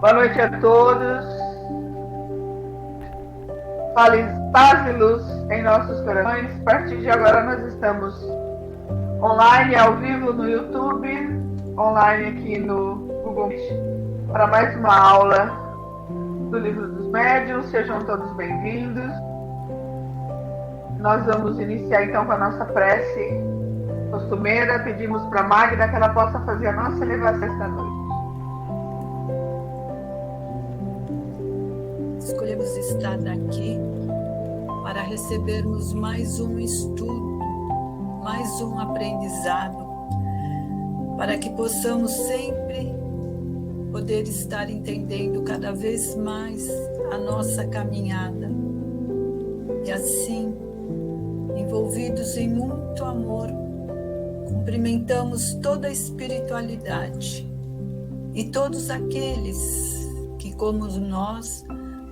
Boa noite a todos. Paz e luz em nossos corações. A partir de agora nós estamos online, ao vivo no YouTube, online aqui no Google Meet, para mais uma aula do Livro dos Médiuns. Sejam todos bem-vindos. Nós vamos iniciar então com a nossa prece costumeira. Pedimos para a Magda que ela possa fazer a nossa elevação esta noite. Escolhemos estar aqui para recebermos mais um estudo, mais um aprendizado, para que possamos sempre poder estar entendendo cada vez mais a nossa caminhada. E assim, envolvidos em muito amor, cumprimentamos toda a espiritualidade e todos aqueles que, como nós,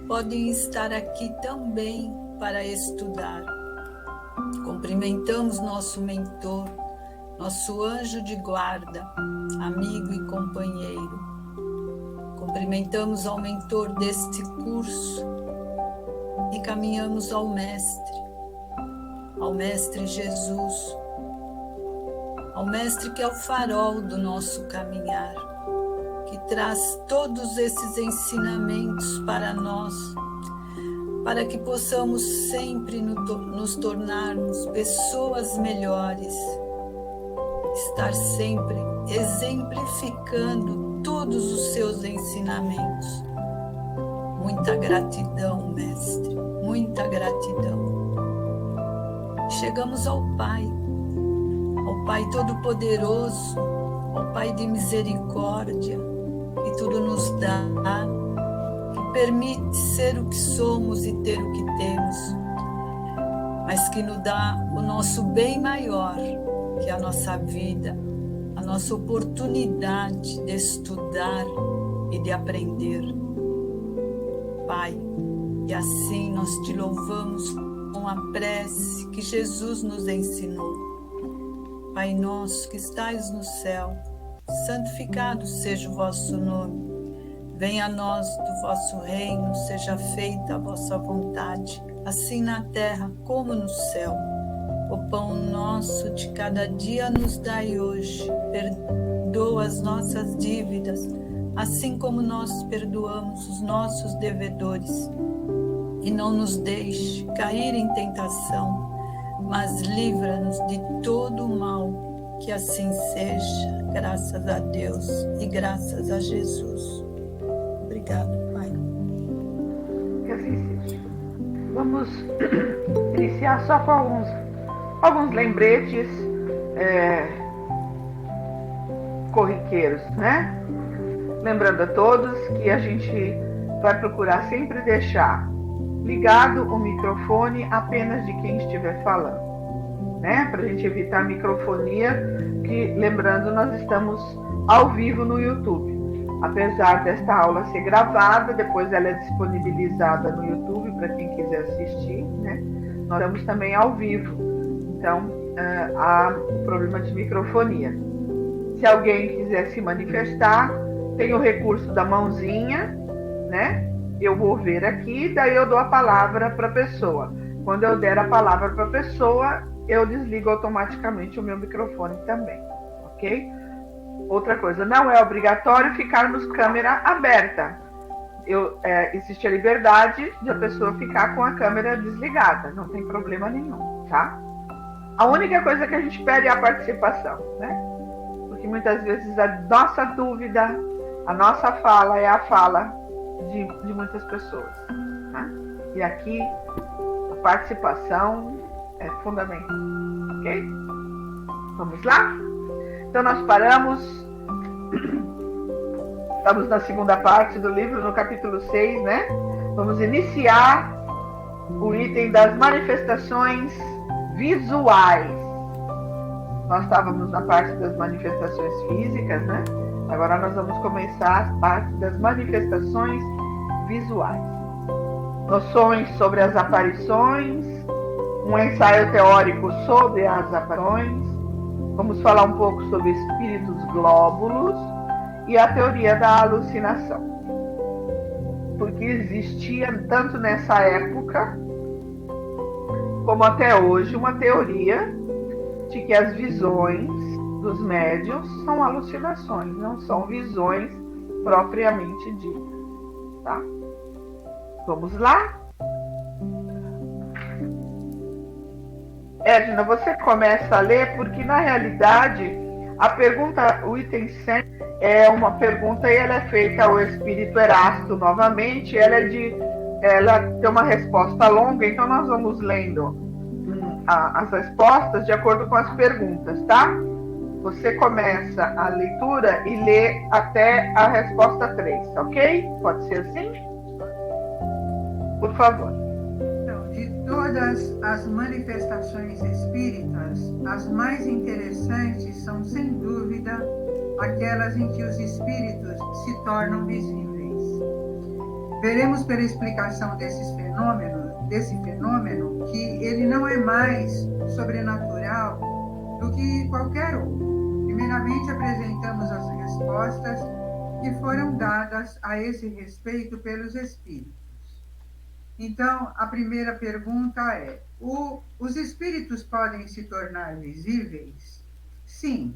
podem estar aqui também para estudar. Cumprimentamos nosso mentor, nosso anjo de guarda, amigo e companheiro. Cumprimentamos ao mentor deste curso e caminhamos ao Mestre Jesus, ao Mestre que é o farol do nosso caminhar, que traz todos esses ensinamentos para nós, para que possamos sempre nos tornarmos pessoas melhores, estar sempre exemplificando todos os seus ensinamentos. Muita gratidão, Mestre, muita gratidão. Chegamos ao Pai Todo-Poderoso, ao Pai de misericórdia, que tudo nos dá, que permite ser o que somos e ter o que temos, mas que nos dá o nosso bem maior, que é a nossa vida, a nossa oportunidade de estudar e de aprender. Pai, e assim nós te louvamos com a prece que Jesus nos ensinou. Pai nosso que estais no céu, santificado seja o vosso nome. Venha a nós do vosso reino, seja feita a vossa vontade, assim na terra como no céu. O pão nosso de cada dia nos dai hoje. Perdoa as nossas dívidas, assim como nós perdoamos os nossos devedores. E não nos deixe cair em tentação, mas livra-nos de todo o mal, que assim seja, graças a Deus e graças a Jesus. Obrigado, Pai. Que assim seja. Vamos iniciar só com alguns lembretes corriqueiros, né? Lembrando a todos que a gente vai procurar sempre deixar ligado o microfone apenas de quem estiver falando, né? Para a gente evitar a microfonia, que, lembrando, nós estamos ao vivo no YouTube. Apesar desta aula ser gravada, depois ela é disponibilizada no YouTube para quem quiser assistir, né? Nós estamos também ao vivo, então há um problema de microfonia. Se alguém quiser se manifestar, tem o recurso da mãozinha, né? Eu vou ver aqui, daí eu dou a palavra para a pessoa. Quando eu der a palavra para a pessoa, eu desligo automaticamente o meu microfone também, ok? Outra coisa, não é obrigatório ficarmos câmera aberta. Existe a liberdade de a pessoa ficar com a câmera desligada, não tem problema nenhum, tá? A única coisa que a gente pede é a participação, né? Porque muitas vezes a nossa dúvida, a nossa fala é a fala de muitas pessoas, né? E aqui a participação é fundamental, ok? Vamos lá? Então nós paramos, estamos na segunda parte do livro, no capítulo 6, né? Vamos iniciar o item das manifestações visuais. Nós estávamos na parte das manifestações físicas, né? Agora nós vamos começar a parte das manifestações visuais. Noções sobre as aparições, um ensaio teórico sobre as aparições. Vamos falar um pouco sobre espíritos glóbulos e a teoria da alucinação. porque existia tanto nessa época como até hoje uma teoria de que as visões dos médiuns são alucinações, não são visões propriamente ditas, tá? Vamos lá? Edna, você começa a ler, porque na realidade a pergunta, o item 100 é uma pergunta e ela é feita ao espírito Erasto novamente, ela tem uma resposta longa, então nós vamos lendo as respostas de acordo com as perguntas, tá? Você começa a leitura e lê até a resposta 3, ok? Pode ser assim? Por favor. Então, de todas as manifestações espíritas, as mais interessantes são, sem dúvida, aquelas em que os espíritos se tornam visíveis. Veremos pela explicação desse fenômeno, que ele não é mais sobrenatural do que qualquer outro. Primeiramente, apresentamos as respostas que foram dadas a esse respeito pelos espíritos. Então, a primeira pergunta é: os espíritos podem se tornar visíveis? Sim,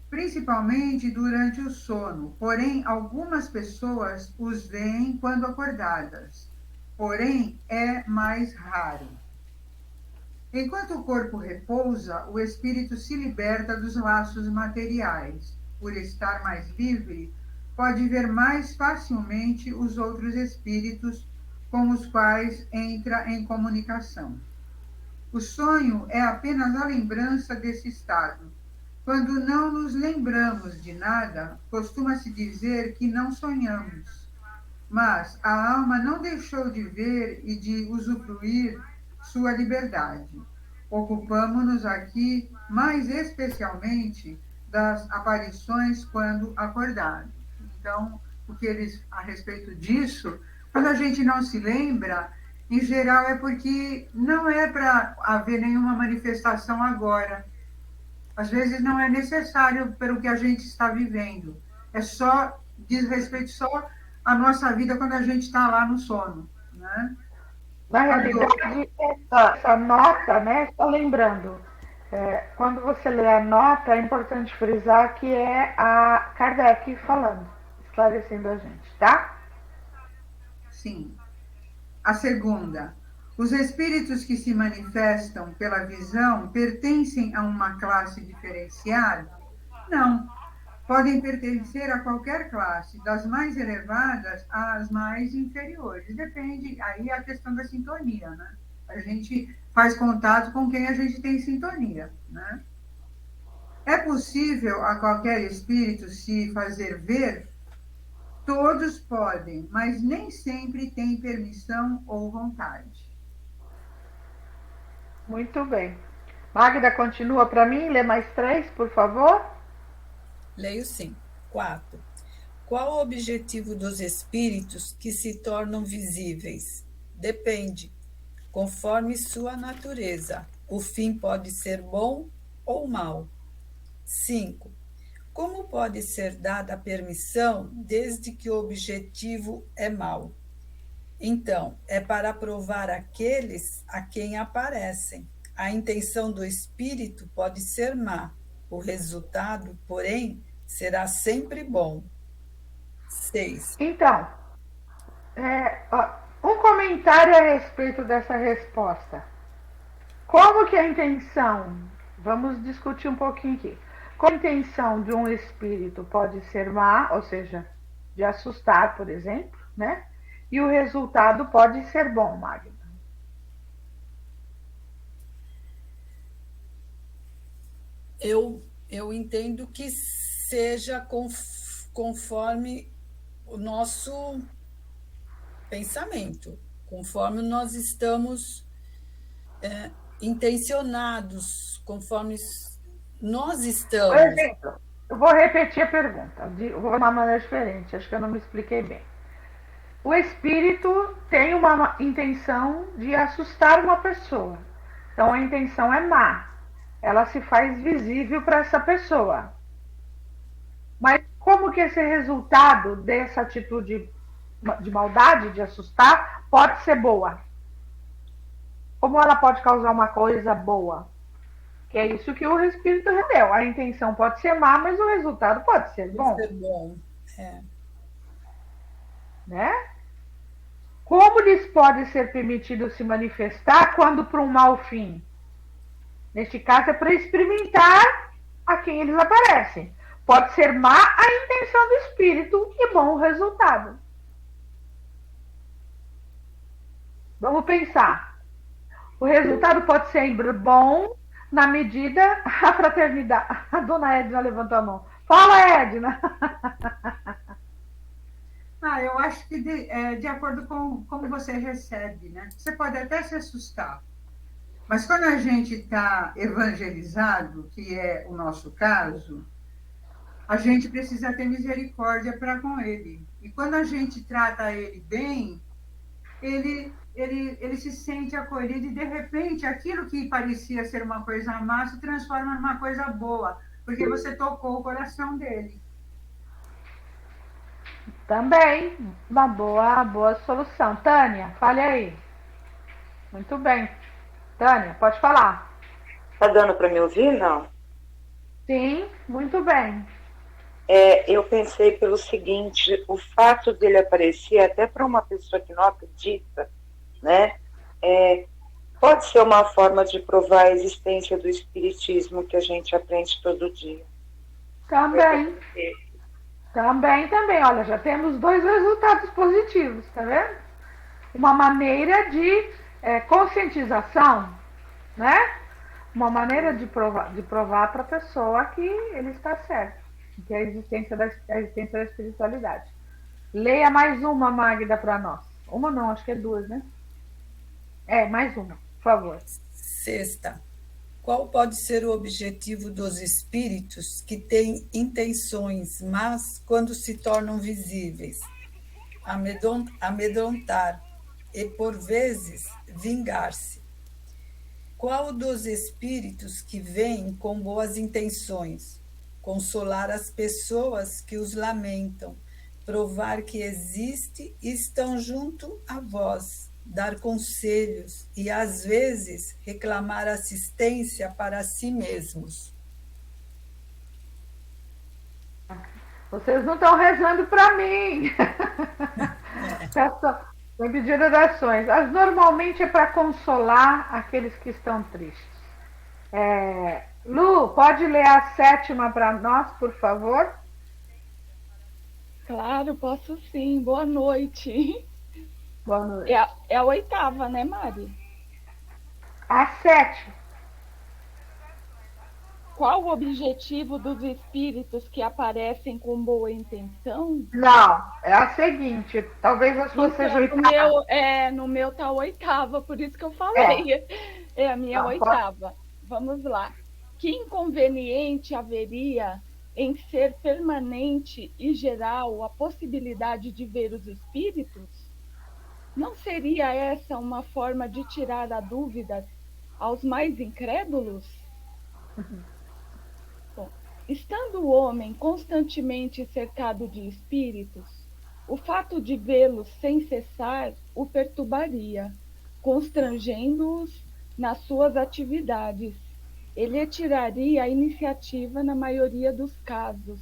principalmente durante o sono, porém, algumas pessoas os veem quando acordadas, porém, é mais raro. Enquanto o corpo repousa, o espírito se liberta dos laços materiais. Por estar mais livre, pode ver mais facilmente os outros espíritos com os quais entra em comunicação. O sonho é apenas a lembrança desse estado. Quando não nos lembramos de nada, costuma-se dizer que não sonhamos. Mas a alma não deixou de ver e de usufruir sua liberdade. Ocupamo-nos aqui, mais especialmente, das aparições quando acordados. Então, o que eles, a respeito disso, quando a gente não se lembra, em geral é porque não é para haver nenhuma manifestação agora. Às vezes não é necessário pelo que a gente está vivendo. É só, diz respeito só à nossa vida quando a gente está lá no sono, né? Na realidade, essa nota, né, só lembrando, quando você lê a nota, é importante frisar que é a Kardec falando, esclarecendo a gente, tá? Sim. A segunda: os espíritos que se manifestam pela visão pertencem a uma classe diferenciada? Não. Podem pertencer a qualquer classe, das mais elevadas às mais inferiores. Depende, aí a questão da sintonia, né? A gente faz contato com quem a gente tem sintonia, né? É possível a qualquer espírito se fazer ver? Todos podem, mas nem sempre têm permissão ou vontade. Muito bem. Magda, continua para mim, lê mais 3, por favor. Leio sim. 4. Qual o objetivo dos espíritos que se tornam visíveis? Depende, conforme sua natureza. O fim pode ser bom ou mau. 5. Como pode ser dada a permissão desde que o objetivo é mau? Então, é para provar aqueles a quem aparecem. A intenção do espírito pode ser má. O resultado, porém, será sempre bom. 6. Então, um comentário a respeito dessa resposta. Como que a intenção, vamos discutir um pouquinho aqui, como a intenção de um espírito pode ser má, ou seja, de assustar, por exemplo, né? E o resultado pode ser bom, Magda. Eu entendo que seja conforme o nosso pensamento, conforme nós estamos intencionados, conforme nós estamos. Por exemplo, eu vou repetir a pergunta, vou de uma maneira diferente, acho que eu não me expliquei bem. O espírito tem uma intenção de assustar uma pessoa, então a intenção é má. Ela se faz visível para essa pessoa. Mas como que esse resultado dessa atitude de maldade, de assustar, pode ser boa. Como ela pode causar uma coisa boa? Que é isso que o Espírito rendeu. A intenção pode ser má, mas o resultado pode ser bom. Pode ser bom. Né? Como lhes pode ser permitido se manifestar quando para um mau fim? Neste caso é para experimentar a quem eles aparecem. Pode ser má a intenção do espírito e bom o resultado. Vamos pensar. O resultado pode ser bom na medida a fraternidade. A dona Edna levantou a mão. Fala, Edna. Eu acho que de acordo com como você recebe, né? Você pode até se assustar, mas quando a gente está evangelizado, que é o nosso caso, a gente precisa ter misericórdia para com ele. E quando a gente trata ele bem, ele se sente acolhido e, de repente, aquilo que parecia ser uma coisa má se transforma numa coisa boa, porque você tocou o coração dele. Também, uma boa solução. Tânia, fale aí. Muito bem. Tânia, pode falar. Tá dando para me ouvir, não? Sim, muito bem. Eu pensei pelo seguinte, o fato dele aparecer, até para uma pessoa que não acredita, né, pode ser uma forma de provar a existência do espiritismo que a gente aprende todo dia. Também. Também. Olha, já temos 2 resultados positivos, tá vendo? Uma maneira de conscientização, né? Uma maneira de provar para a pessoa que ele está certo, que é a existência da espiritualidade. Leia mais uma, Magda, para nós. Uma não, acho que é 2, né? Mais uma, por favor. 6ª. Qual pode ser o objetivo dos espíritos que têm intenções mas quando se tornam visíveis? Amedrontar e, por vezes, vingar-se. Qual dos espíritos que vêm com boas intenções? Consolar as pessoas que os lamentam, provar que existe e estão junto a vós, dar conselhos e, às vezes, reclamar assistência para si mesmos. Vocês não estão rezando para mim. Tem pedido orações. Normalmente é para consolar aqueles que estão tristes. Lu, pode ler a 7ª para nós, por favor? Claro, posso sim. Boa noite. Boa noite. É a 8ª, né, Mari? A 7. Qual o objetivo dos espíritos que aparecem com boa intenção? Não, é a seguinte. Talvez a sua seja 8ª. No meu tá a 8ª, por isso que eu falei. A minha 8ª. Vamos lá. Que inconveniente haveria em ser permanente e geral a possibilidade de ver os espíritos? Não seria essa uma forma de tirar a dúvida aos mais incrédulos? Bom, estando o homem constantemente cercado de espíritos, o fato de vê-los sem cessar o perturbaria, constrangendo-os nas suas atividades. Ele tiraria a iniciativa na maioria dos casos,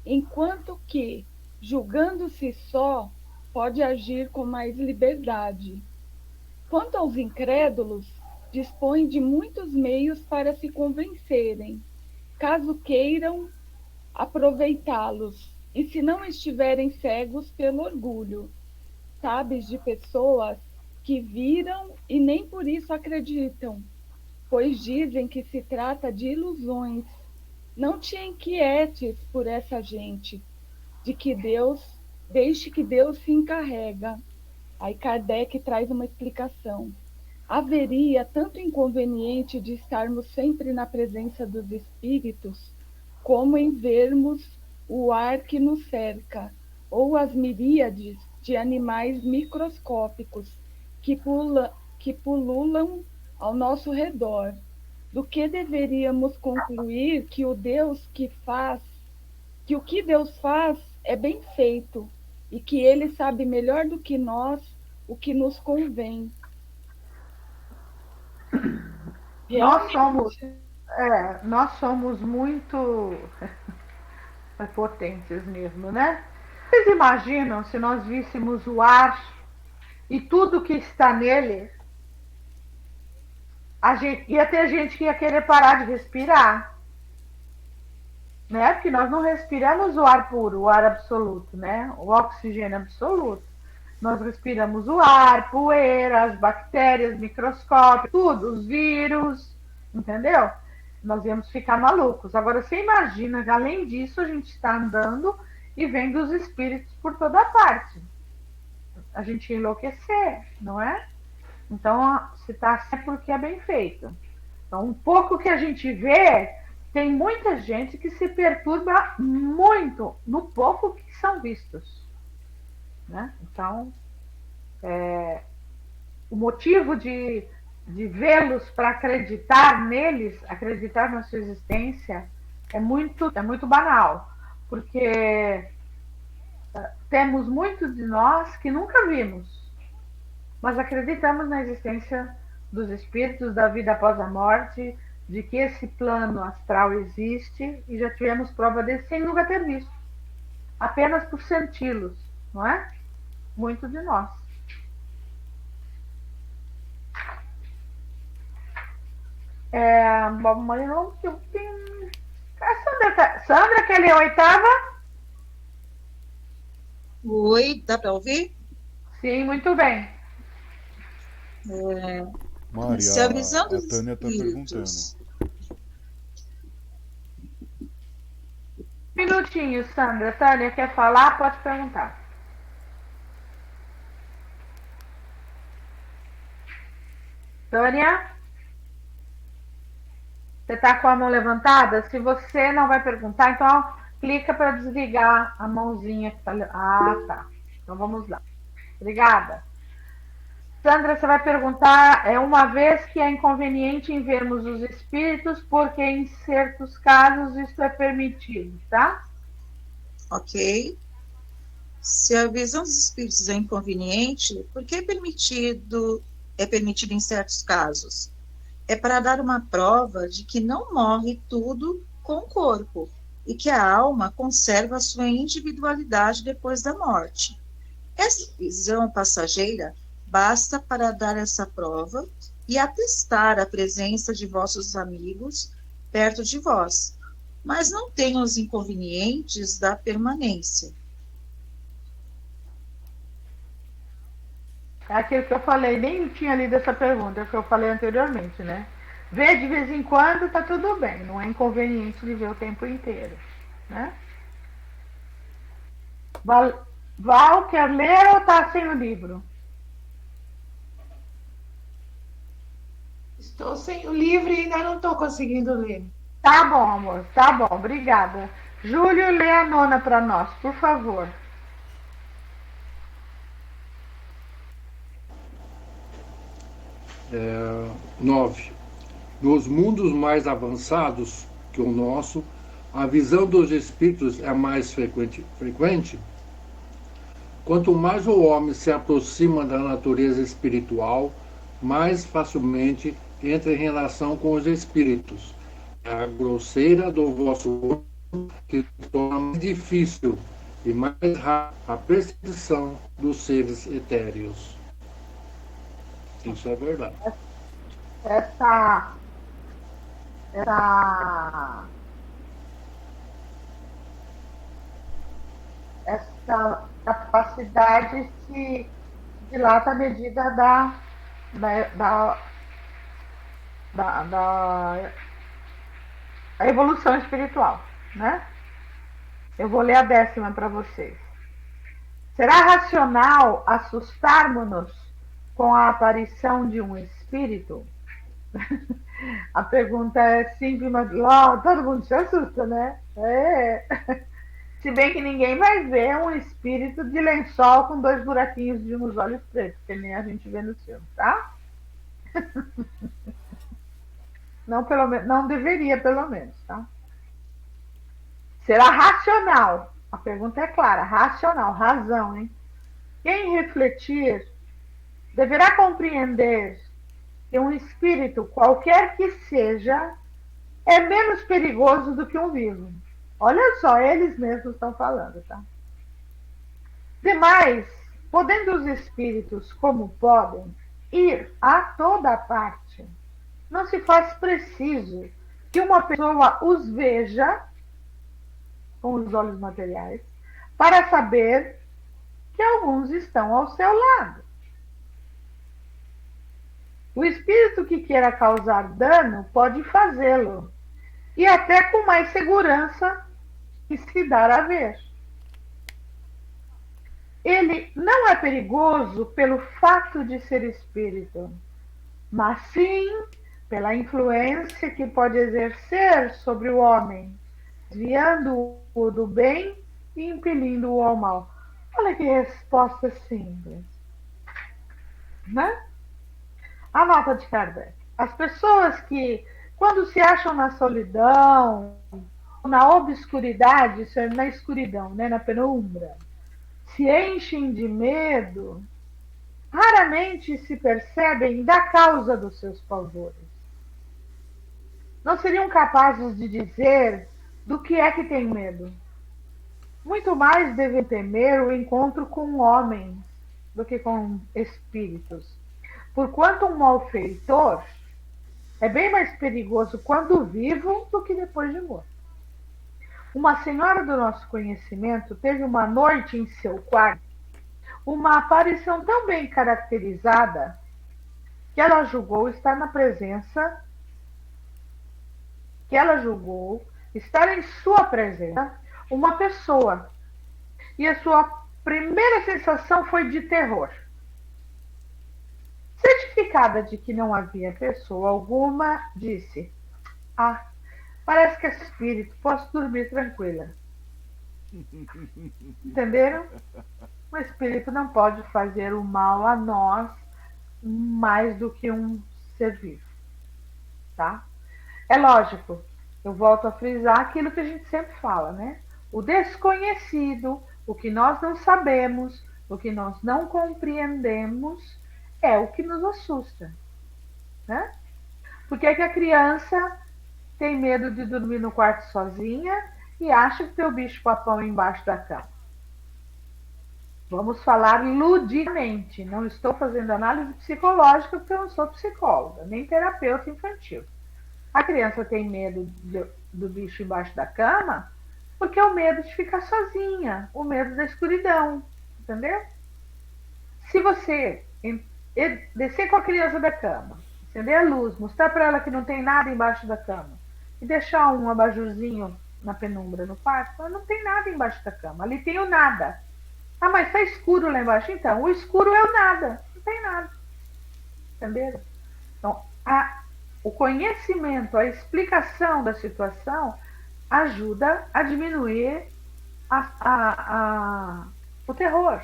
enquanto que, julgando-se só, pode agir com mais liberdade. Quanto aos incrédulos, dispõem de muitos meios para se convencerem, caso queiram aproveitá-los, e se não estiverem cegos pelo orgulho. Sabes de pessoas que viram e nem por isso acreditam, pois dizem que se trata de ilusões. Não te inquietes por essa gente, deixe que Deus se encarrega. Aí Kardec traz uma explicação. Haveria tanto inconveniente de estarmos sempre na presença dos espíritos, como em vermos o ar que nos cerca, ou as miríades de animais microscópicos que pululam ao nosso redor, do que deveríamos concluir que o que Deus faz é bem feito, e que ele sabe melhor do que nós o que nos convém. Realmente. Nós somos muito potentes mesmo, né? Vocês imaginam se nós víssemos o ar e tudo que está nele? Ia ter gente que ia querer parar de respirar, né? Porque nós não respiramos o ar puro, o ar absoluto, né? O oxigênio absoluto. Nós respiramos o ar, poeira, as bactérias, microscópio, tudo, os vírus, entendeu? Nós íamos ficar malucos. Agora, você imagina que, além disso, a gente está andando e vendo os espíritos por toda parte. A gente ia enlouquecer, não é? Então, se está assim é porque é bem feito. Então, um pouco que a gente vê, tem muita gente que se perturba muito no pouco que são vistos. Né? Então, o motivo de vê-los para acreditar neles, acreditar na sua existência, é muito banal, porque temos muitos de nós que nunca vimos, mas acreditamos na existência dos espíritos, da vida após a morte, de que esse plano astral existe, e já tivemos prova desse sem nunca ter visto, apenas por senti-los, não é? Muito de nós. Sandra, quer ler a oitava? Oi, dá para ouvir? Sim, muito bem. Maria, Se a visão a dos Tânia está perguntando. espíritos. Um minutinho, Sandra. Tânia, quer falar? Pode perguntar. Tânia? Você está com a mão levantada? Se você não vai perguntar, então clica para desligar a mãozinha que está. Ah, tá. Então vamos lá. Obrigada. Sandra, você vai perguntar, uma vez que é inconveniente em vermos os espíritos, porque em certos casos isso é permitido, tá? Ok. Se a visão dos espíritos é inconveniente, por que é permitido em certos casos? É para dar uma prova de que não morre tudo com o corpo e que a alma conserva a sua individualidade depois da morte. Essa visão passageira basta para dar essa prova e atestar a presença de vossos amigos perto de vós, mas não tem os inconvenientes da permanência. É aquilo que eu falei, nem tinha lido essa pergunta, é o que eu falei anteriormente, né? Ver de vez em quando tá tudo bem, não é inconveniente de ver o tempo inteiro, né? Val, quer ler ou tá sem o livro? Estou sem o livro e ainda não estou conseguindo ler. Tá bom, amor, tá bom, obrigada. Júlio, lê a nona para nós, por favor. Nove. Nos mundos mais avançados que o nosso, a visão dos espíritos é mais frequente. Quanto mais o homem se aproxima da natureza espiritual, mais facilmente entra em relação com os espíritos. É a grosseira do vosso corpo que torna mais difícil e mais rara a percepção dos seres etéreos. Isso é verdade. Essa capacidade se dilata à medida da evolução espiritual, né? Eu vou ler a 10ª para vocês. Será racional assustarmos-nos com a aparição de um espírito? A pergunta é simples, mas todo mundo se assusta, né? Se bem que ninguém vai ver um espírito de lençol com 2 buraquinhos de uns olhos pretos, que nem a gente vê no filme, tá? Não deveria, pelo menos, tá? Será racional A pergunta é clara, racional, razão, hein? Quem refletir deverá compreender que um espírito, qualquer que seja, é menos perigoso do que um vivo. Olha só, eles mesmos estão falando, tá? Demais, podendo os espíritos, como podem, ir a toda parte, não se faz preciso que uma pessoa os veja com os olhos materiais para saber que alguns estão ao seu lado. O espírito que queira causar dano pode fazê-lo, e até com mais segurança que se dar a ver. Ele não é perigoso pelo fato de ser espírito, mas sim pela influência que pode exercer sobre o homem, desviando-o do bem e impelindo-o ao mal. Olha que resposta simples, né? A nota de Kardec. As pessoas que, quando se acham na solidão, na obscuridade, na escuridão, né, na penumbra, se enchem de medo, raramente se percebem da causa dos seus pavores. Não seriam capazes de dizer do que é que tem medo. Muito mais devem temer o encontro com homens do que com espíritos. Porquanto um malfeitor é bem mais perigoso quando vivo do que depois de morto. Uma senhora do nosso conhecimento teve uma noite em seu quarto uma aparição tão bem caracterizada que ela julgou estar na presença, que ela julgou estar em sua presença uma pessoa. E a sua primeira sensação foi de terror. Certificada de que não havia pessoa alguma, disse: "Ah, parece que é espírito, posso dormir tranquila." Entenderam? O espírito não pode fazer o mal a nós mais do que um ser vivo, tá? É lógico, eu volto a frisar aquilo que a gente sempre fala, né? O desconhecido, o que nós não sabemos, o que nós não compreendemos, é o que nos assusta, né? Por que a criança tem medo de dormir no quarto sozinha e acha que tem o bicho-papão embaixo da cama? Vamos falar ludicamente. Não estou fazendo análise psicológica porque eu não sou psicóloga, nem terapeuta infantil. A criança tem medo do bicho embaixo da cama porque é o medo de ficar sozinha, o medo da escuridão, entendeu? Se você descer com a criança da cama, acender a luz, mostrar para ela que não tem nada embaixo da cama e deixar um abajurzinho na penumbra no quarto, ela não tem nada embaixo da cama, ali tem o nada. Ah, mas está escuro lá embaixo. Então, o escuro é o nada. Não tem nada. Entenderam? Então, o conhecimento, a explicação da situação ajuda a diminuir o terror.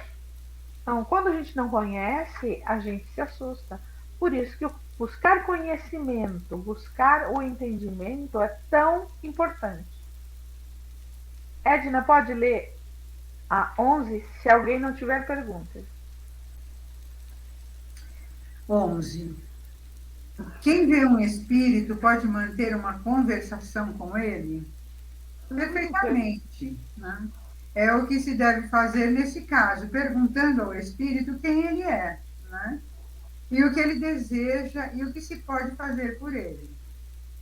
Então, quando a gente não conhece, a gente se assusta. Por isso que buscar conhecimento, buscar o entendimento é tão importante. Edna, pode ler a 11, se alguém não tiver perguntas. 11. Quem vê um espírito pode manter uma conversação com ele? Perfeitamente, né? É o que se deve fazer nesse caso, perguntando ao espírito quem ele é, né? E o que ele deseja e o que se pode fazer por ele.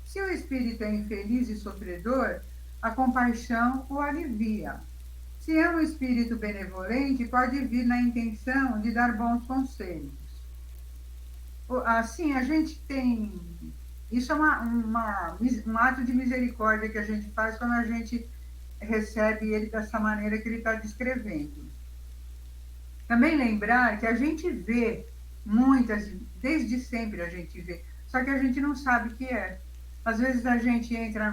Se o espírito é infeliz e sofredor, a compaixão o alivia. Se é um espírito benevolente, pode vir na intenção de dar bons conselhos. Assim, a gente tem... Isso é um ato de misericórdia que a gente faz quando a gente recebe ele dessa maneira que ele está descrevendo. Também lembrar que a gente vê muitas, desde sempre a gente vê, só que a gente não sabe o que é. Às vezes a gente entra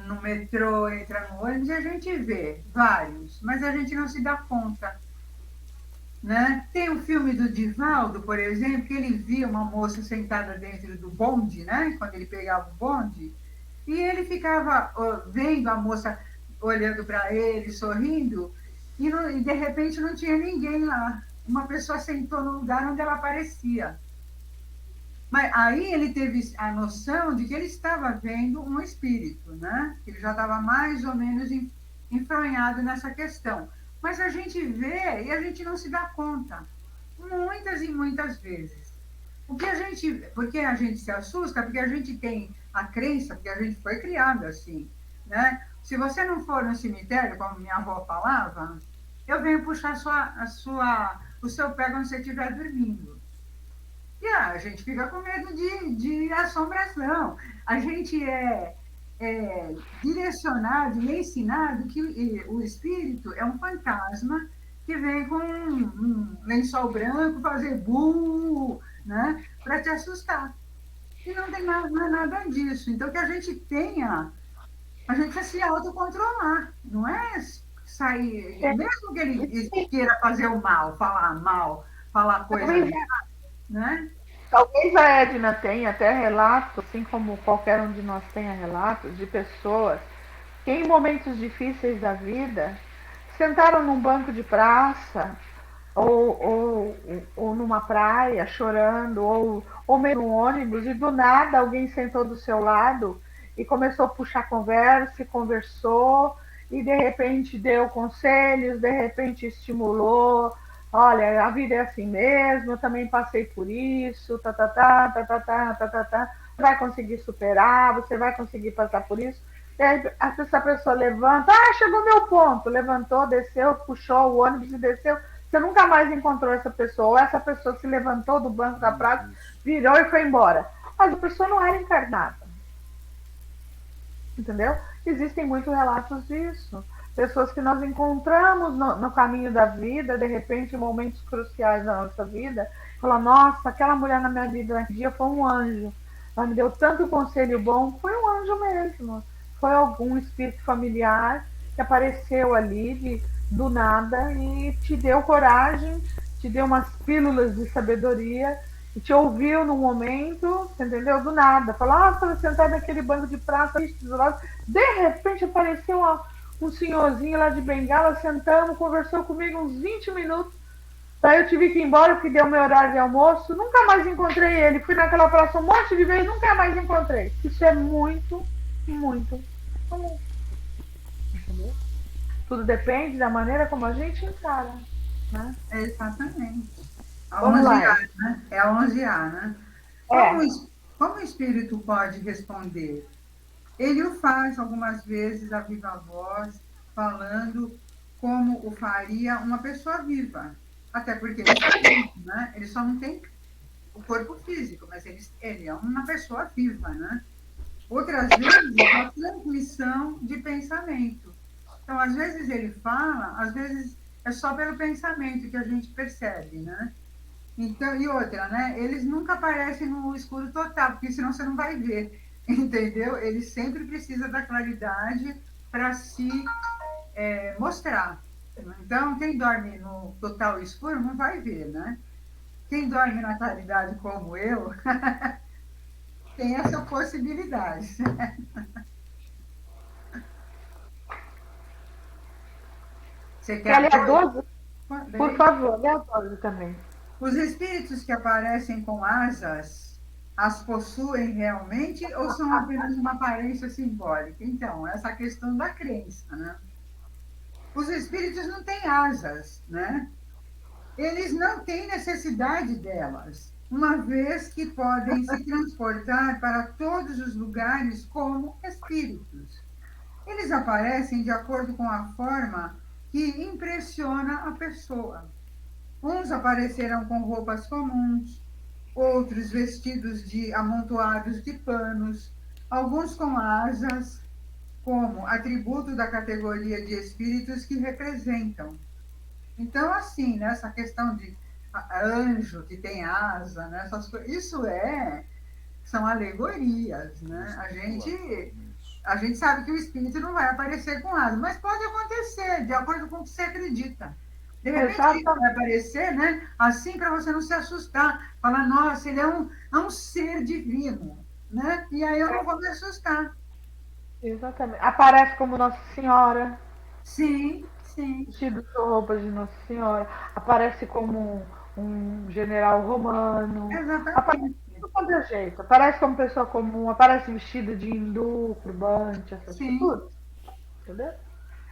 no metrô, entra no ônibus e a gente vê vários, mas a gente não se dá conta, né? Tem o filme do Divaldo, por exemplo, que ele via uma moça sentada dentro do bonde, né? Quando ele pegava o bonde, e ele ficava vendo a moça olhando para ele, sorrindo, e de repente não tinha ninguém lá. Uma pessoa sentou no lugar onde ela aparecia. Mas aí ele teve a noção de que ele estava vendo um espírito, né? Ele já estava mais ou menos enfronhado nessa questão. Mas a gente vê e a gente não se dá conta. Muitas e muitas vezes. Porque a gente se assusta, porque a gente tem a crença, porque a gente foi criado assim, né? Se você não for no cemitério, como minha avó falava, eu venho puxar o seu pé quando você estiver dormindo. E a gente fica com medo de assombração. A gente é direcionado e ensinado que o espírito é um fantasma que vem com um lençol branco fazer bu, né, para te assustar. E não tem nada, não é nada disso. Então, que a gente tenha, a gente precisa se autocontrolar, não é sair, mesmo que ele queira fazer o mal, falar coisa errada, né? Talvez a Edna tenha até relatos, assim como qualquer um de nós tenha relatos, de pessoas que em momentos difíceis da vida sentaram num banco de praça ou numa praia chorando, ou meio num ônibus, e do nada alguém sentou do seu lado e começou a puxar conversa, e conversou, e de repente deu conselhos, de repente estimulou. Olha, a vida é assim mesmo, eu também passei por isso, você vai conseguir superar, você vai conseguir passar por isso. E aí, essa pessoa levanta, chegou meu ponto, levantou, desceu, puxou o ônibus e desceu. Você nunca mais encontrou essa pessoa, ou essa pessoa se levantou do banco da praça, virou e foi embora. Mas a pessoa não era encarnada. Entendeu? Existem muitos relatos disso. Pessoas que nós encontramos no caminho da vida, de repente, em momentos cruciais da nossa vida, falam, nossa, aquela mulher na minha vida naquele dia foi um anjo. Ela me deu tanto conselho bom, foi um anjo mesmo. Foi algum espírito familiar que apareceu ali do nada e te deu coragem, te deu umas pílulas de sabedoria e te ouviu no momento, entendeu? Do nada. Falou, estava sentado naquele banco de praça, de repente apareceu um senhorzinho lá de Bengala, sentamos, conversou comigo uns 20 minutos. Daí eu tive que ir embora, porque deu meu horário de almoço. Nunca mais encontrei ele. Fui naquela praça um monte de vezes, nunca mais encontrei. Isso é muito, muito comum. Entendeu? Tudo depende da maneira como a gente encara. Né? Exatamente. A Vamos 11A, lá. né? É a 11A, né? Como o espírito pode responder? Ele o faz algumas vezes a viva voz, falando como o faria uma pessoa viva. Até porque ele está vivo, né? Ele só não tem o corpo físico, mas ele é uma pessoa viva, né? Outras vezes, é uma transmissão de pensamento. Então, às vezes ele fala, às vezes é só pelo pensamento que a gente percebe, né? Então, e outra, né? Eles nunca aparecem no escuro total, porque senão você não vai ver. Entendeu? Ele sempre precisa da claridade para se mostrar. Então, quem dorme no total escuro não vai ver, né? Quem dorme na claridade como eu, tem essa possibilidade. Você quer ler a 12? Por favor, lê a 12 também. Os espíritos que aparecem com asas, as possuem realmente ou são apenas uma aparência simbólica? Então, essa questão da crença, né? Os espíritos não têm asas, né? Eles não têm necessidade delas, uma vez que podem se transportar para todos os lugares como espíritos. Eles aparecem de acordo com a forma que impressiona a pessoa. Uns aparecerão com roupas comuns, outros vestidos de amontoados de panos, alguns com asas, como atributo da categoria de espíritos que representam. Então, assim, nessa questão de anjo que tem asa, né, essas coisas, isso são alegorias, né? A gente sabe que o espírito não vai aparecer com asa, mas pode acontecer, de acordo com o que você acredita. De repente, ele vai aparecer, né? Assim, para você não se assustar. Falar, nossa, ele é um ser divino, né? E aí eu não vou me assustar. Exatamente. Aparece como Nossa Senhora, Sim, sim, vestido com roupas de Nossa Senhora. Aparece como um general romano. Aparece exatamente. de todo jeito. Aparece como pessoa comum. Aparece vestido de hindu, turbante, essas coisas. Sim, Tudo. Entendeu?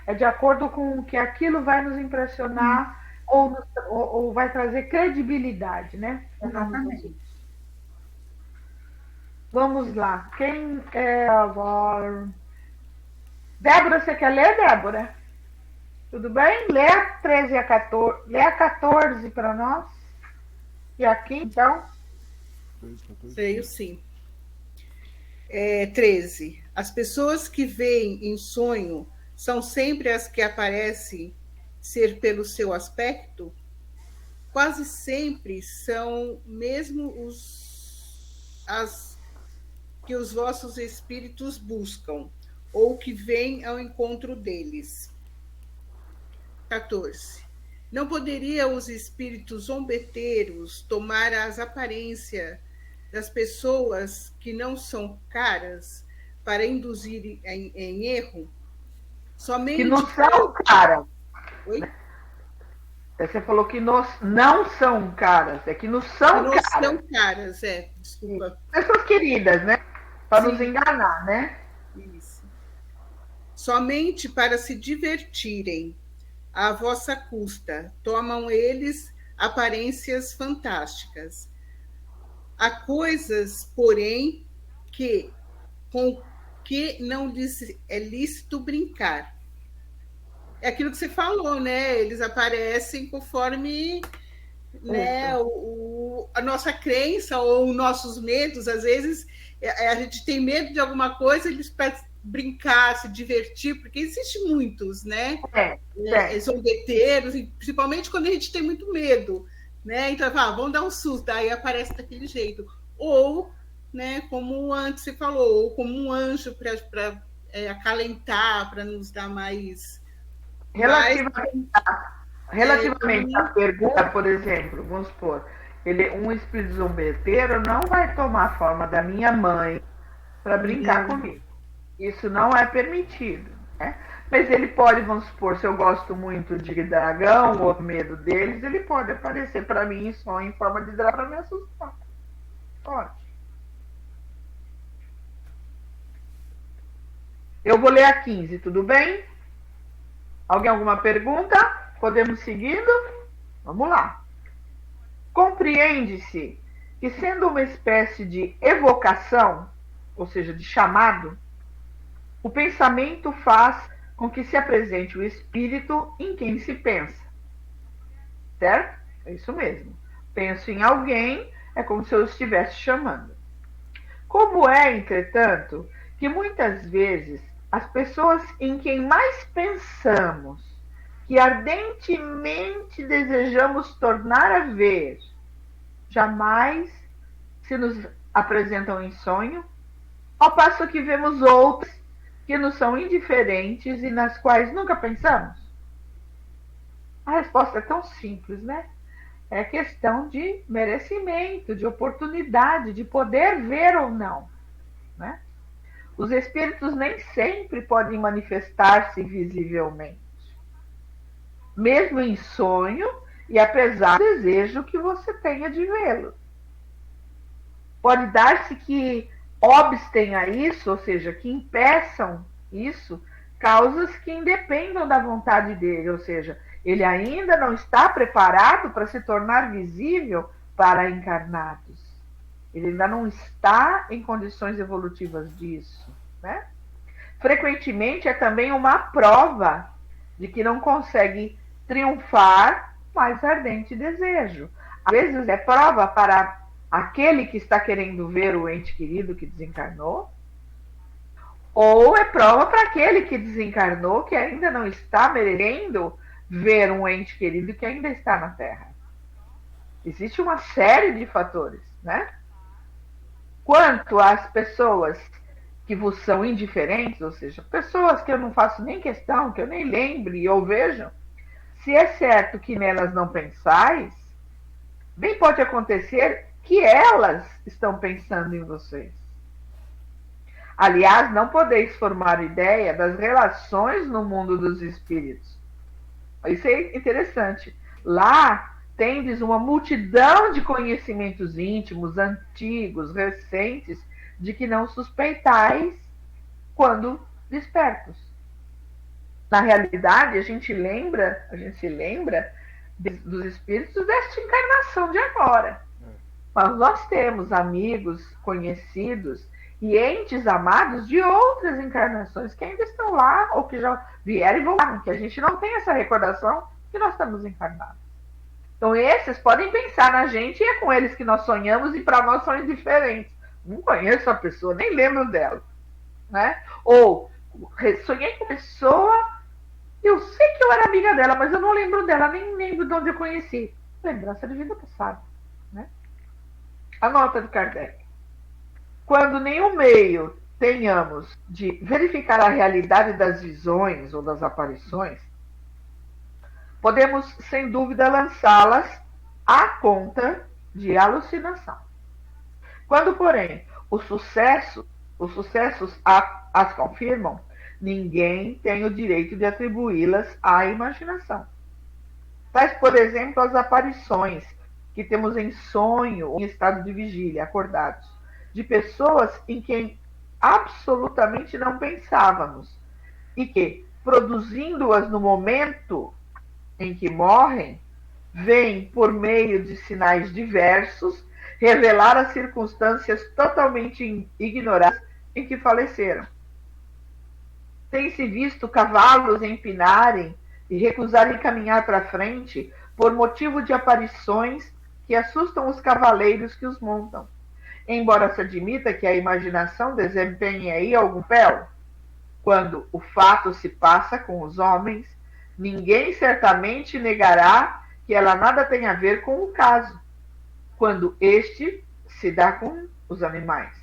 É de acordo com o que aquilo vai nos impressionar ou vai trazer credibilidade, né? exatamente. Vamos lá. Quem é agora? Débora, você quer ler, Débora? Tudo bem? Lê a 13 e a 14. Lê a 14 para nós. E aqui, então? Veio sim. 13. As pessoas que veem em sonho são sempre as que aparecem ser pelo seu aspecto? Quase sempre são mesmo as que os vossos espíritos buscam, ou que vêm ao encontro deles. 14. Não poderiam os espíritos zombeteiros tomar as aparências das pessoas que não são caras para induzir em erro? Somente Que não são caras. Oi? Você falou que não são caras. É que não são não caras. são caras, desculpa. Pessoas queridas, né? Para Sim. nos enganar, né? Isso. Somente para se divertirem à vossa custa, tomam eles aparências fantásticas. Há coisas, porém, com que não lhes é lícito brincar. É aquilo que você falou, né? Eles aparecem conforme, né, a nossa crença ou os nossos medos. Às vezes a gente tem medo de alguma coisa, eles para brincar, se divertir, porque existem muitos, né? Zombeteiros, principalmente quando a gente tem muito medo, né? Então, vamos dar um susto, aí aparece daquele jeito. Ou, né, como antes você falou, ou como um anjo para acalentar, para nos dar mais. Relativamente à pergunta, por exemplo, vamos supor, um espírito zombeteiro não vai tomar a forma da minha mãe para brincar comigo. Isso não é permitido, né? Mas ele pode, vamos supor, se eu gosto muito de dragão ou medo deles, ele pode aparecer para mim só em forma de dragão para me assustar. Pode. Eu vou ler a 15, tudo bem? Alguém alguma pergunta? Podemos seguindo? Vamos lá. Compreende-se que, sendo uma espécie de evocação, ou seja, de chamado, o pensamento faz com que se apresente o espírito em quem se pensa. Certo? É isso mesmo. Penso em alguém, é como se eu estivesse chamando. Como é, entretanto, que muitas vezes as pessoas em quem mais pensamos, que ardentemente desejamos tornar a ver, jamais se nos apresentam em sonho, ao passo que vemos outras que nos são indiferentes e nas quais nunca pensamos? A resposta é tão simples, né? É questão de merecimento, de oportunidade, de poder ver ou não, né? Os espíritos nem sempre podem manifestar-se visivelmente, mesmo em sonho e apesar do desejo que você tenha de vê-lo. Pode dar-se que obstem a isso, ou seja, que impeçam isso, causas que independam da vontade dele, ou seja, ele ainda não está preparado para se tornar visível para encarnados. Ele ainda não está em condições evolutivas disso, né? Frequentemente é também uma prova de que não consegue triunfar mais ardente desejo. Às vezes é prova para aquele que está querendo ver o ente querido que desencarnou, ou é prova para aquele que desencarnou que ainda não está merecendo ver um ente querido que ainda está na Terra. Existe uma série de fatores, né? Quanto às pessoas que vos são indiferentes, ou seja, pessoas que eu não faço nem questão, que eu nem lembre ou vejo, se é certo que nelas não pensais, bem pode acontecer que elas estão pensando em vocês. Aliás, não podeis formar ideia das relações no mundo dos espíritos. Isso é interessante. Lá tendes uma multidão de conhecimentos íntimos, antigos, recentes, de que não suspeitais quando despertos. Na realidade, a gente se lembra dos espíritos desta encarnação de agora. Mas nós temos amigos, conhecidos e entes amados de outras encarnações que ainda estão lá ou que já vieram e voltaram, que a gente não tem essa recordação que nós estamos encarnados. Então esses podem pensar na gente e é com eles que nós sonhamos e para nós são indiferentes. Não conheço a pessoa, nem lembro dela. Né? Ou sonhei com a pessoa, eu sei que eu era amiga dela, mas eu não lembro dela, nem lembro de onde eu conheci. Lembrança de vida passada. Né? A nota de Kardec. Quando nenhum meio tenhamos de verificar a realidade das visões ou das aparições, podemos, sem dúvida, lançá-las à conta de alucinação. Quando, porém, os sucessos as confirmam, ninguém tem o direito de atribuí-las à imaginação. Tais, por exemplo, as aparições que temos em sonho ou em estado de vigília, acordados, de pessoas em quem absolutamente não pensávamos e que, produzindo-as no momento em que morrem, vêm, por meio de sinais diversos, revelar as circunstâncias totalmente ignoradas em que faleceram. Tem-se visto cavalos empinarem e recusarem caminhar para frente por motivo de aparições que assustam os cavaleiros que os montam. Embora se admita que a imaginação desempenhe aí algum papel, quando o fato se passa com os homens, ninguém certamente negará que ela nada tem a ver com o caso, quando este se dá com os animais.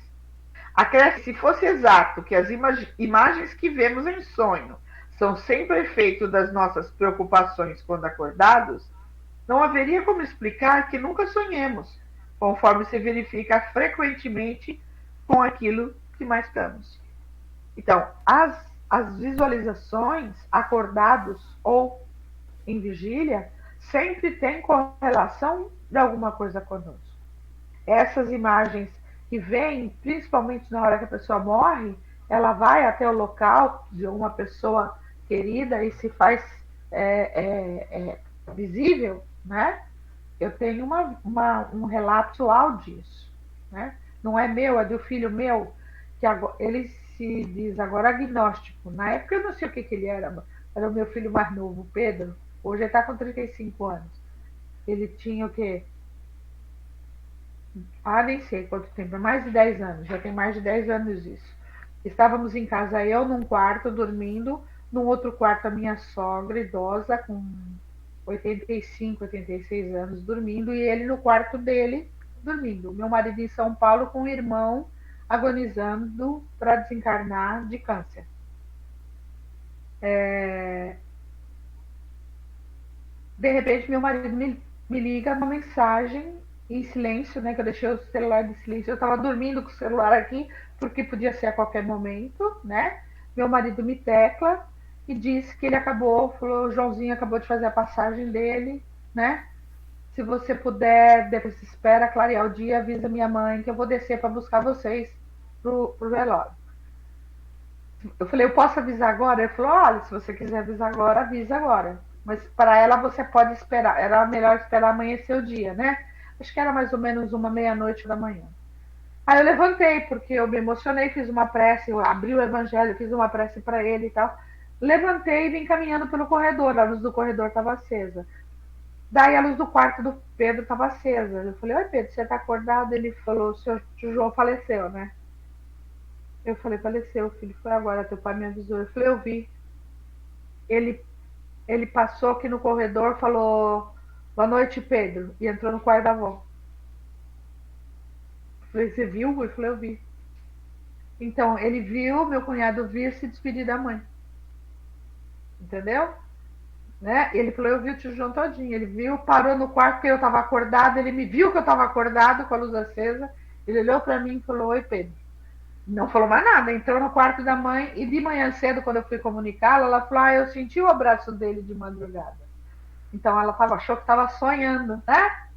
Acresce, se fosse exato que as imagens que vemos em sonho são sempre efeito das nossas preocupações quando acordados, não haveria como explicar que nunca sonhemos, conforme se verifica frequentemente com aquilo que mais estamos. Então, as visualizações acordados ou em vigília sempre têm correlação de alguma coisa conosco. Essas imagens que vêm, principalmente na hora que a pessoa morre, ela vai até o local de uma pessoa querida e se faz visível, né? Eu tenho um relato disso, né? Não é meu, é do filho meu, que agora, ele se diz agora agnóstico. Na época eu não sei o que ele era o meu filho mais novo, Pedro. Hoje ele está com 35 anos. Ele tinha o quê? Nem sei quanto tempo, mais de 10 anos, já tem mais de 10 anos isso. Estávamos em casa, eu num quarto dormindo, num outro quarto a minha sogra idosa com 85, 86 anos dormindo, e ele no quarto dele dormindo. Meu marido em São Paulo com o irmão agonizando para desencarnar de câncer. De repente meu marido me liga uma mensagem em silêncio, né, que eu deixei o celular de silêncio. Eu estava dormindo com o celular aqui, porque podia ser a qualquer momento, né? Meu marido me tecla e disse que ele falou, o Joãozinho acabou de fazer a passagem dele, né? Se você puder, depois se espera clarear o dia, avisa minha mãe que eu vou descer para buscar vocês pro velório. Eu falei, eu posso avisar agora? Ele falou, olha, se você quiser avisar agora, avisa agora. Mas para ela você pode esperar, era melhor esperar amanhecer o dia, né? Acho que era mais ou menos meia-noite da manhã. Aí eu levantei, porque eu me emocionei, fiz uma prece, eu abri o evangelho, fiz uma prece para ele e tal. Levantei e vim caminhando pelo corredor, a luz do corredor estava acesa. Daí a luz do quarto do Pedro estava acesa. Eu falei, oi Pedro, você está acordado? Ele falou, o seu tio João faleceu, né? Eu falei, faleceu, filho, foi agora, teu pai me avisou. Eu falei, eu vi. Ele passou aqui no corredor, falou, boa noite, Pedro, e entrou no quarto da avó. Eu falei, você viu? Eu falei, eu vi. Então, ele viu, meu cunhado viu se despedir da mãe. Entendeu? Né? Ele falou, eu vi o tio João todinho. Ele viu, parou no quarto porque eu estava acordado, ele me viu que eu estava acordado com a luz acesa, ele olhou para mim e falou, oi Pedro. Não falou mais nada, entrou no quarto da mãe e de manhã cedo, quando eu fui comunicá-la, ela falou: eu senti o abraço dele de madrugada. Então ela achou que estava sonhando, né?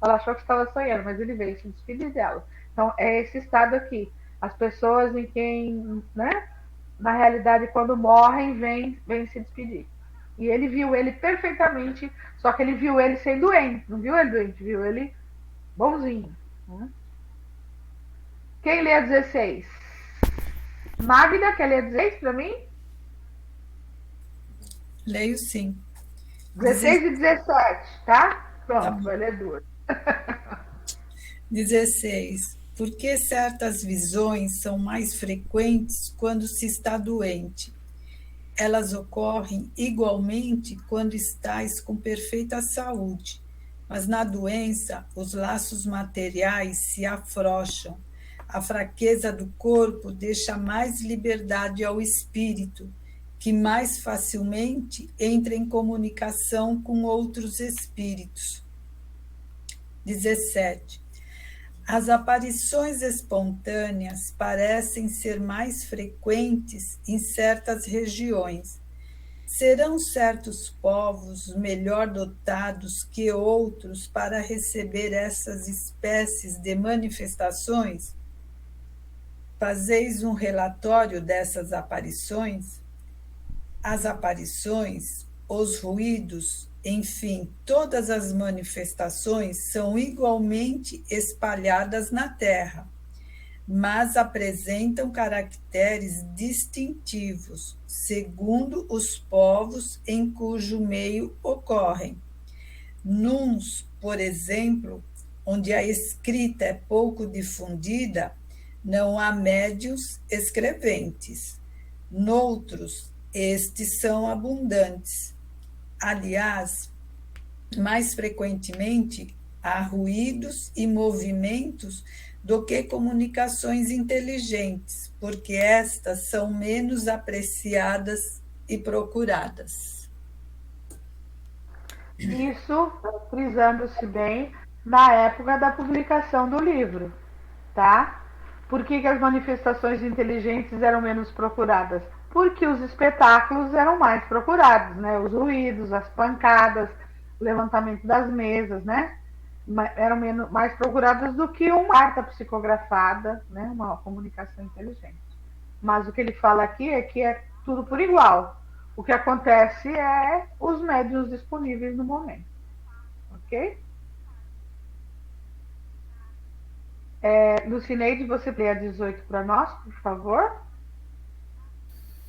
Ela achou que estava sonhando, mas ele veio se despedir dela. Então é esse estado aqui. As pessoas em quem, né? Na realidade, quando morrem, vêm se despedir. E ele viu ele perfeitamente, só que ele viu ele sem doente, não viu ele doente, viu ele bonzinho. Né? Quem lê a 16? Magda, quer ler a 16 para mim? Leio sim. 16 e 17, tá? Pronto, vai ler duas. 16. Por que certas visões são mais frequentes quando se está doente? Elas ocorrem igualmente quando estais com perfeita saúde, mas na doença os laços materiais se afrouxam. A fraqueza do corpo deixa mais liberdade ao espírito, que mais facilmente entra em comunicação com outros espíritos. 17. As aparições espontâneas parecem ser mais frequentes em certas regiões. Serão certos povos melhor dotados que outros para receber essas espécies de manifestações? Fazeis um relatório dessas aparições? As aparições, os ruídos, enfim, todas as manifestações são igualmente espalhadas na Terra, mas apresentam caracteres distintivos, segundo os povos em cujo meio ocorrem. Nuns, por exemplo, onde a escrita é pouco difundida, não há médiuns escreventes. Noutros, estes são abundantes. Aliás, mais frequentemente, há ruídos e movimentos do que comunicações inteligentes, porque estas são menos apreciadas e procuradas. Isso frisando-se bem na época da publicação do livro, tá? Por que as manifestações inteligentes eram menos procuradas? Porque os espetáculos eram mais procurados, né? Os ruídos, as pancadas, o levantamento das mesas, né? Eram mais procuradas do que uma carta psicografada, né? Uma comunicação inteligente. Mas o que ele fala aqui é que é tudo por igual. O que acontece é os médiuns disponíveis no momento. Ok? Lucineide, você lê a 18 para nós, por favor?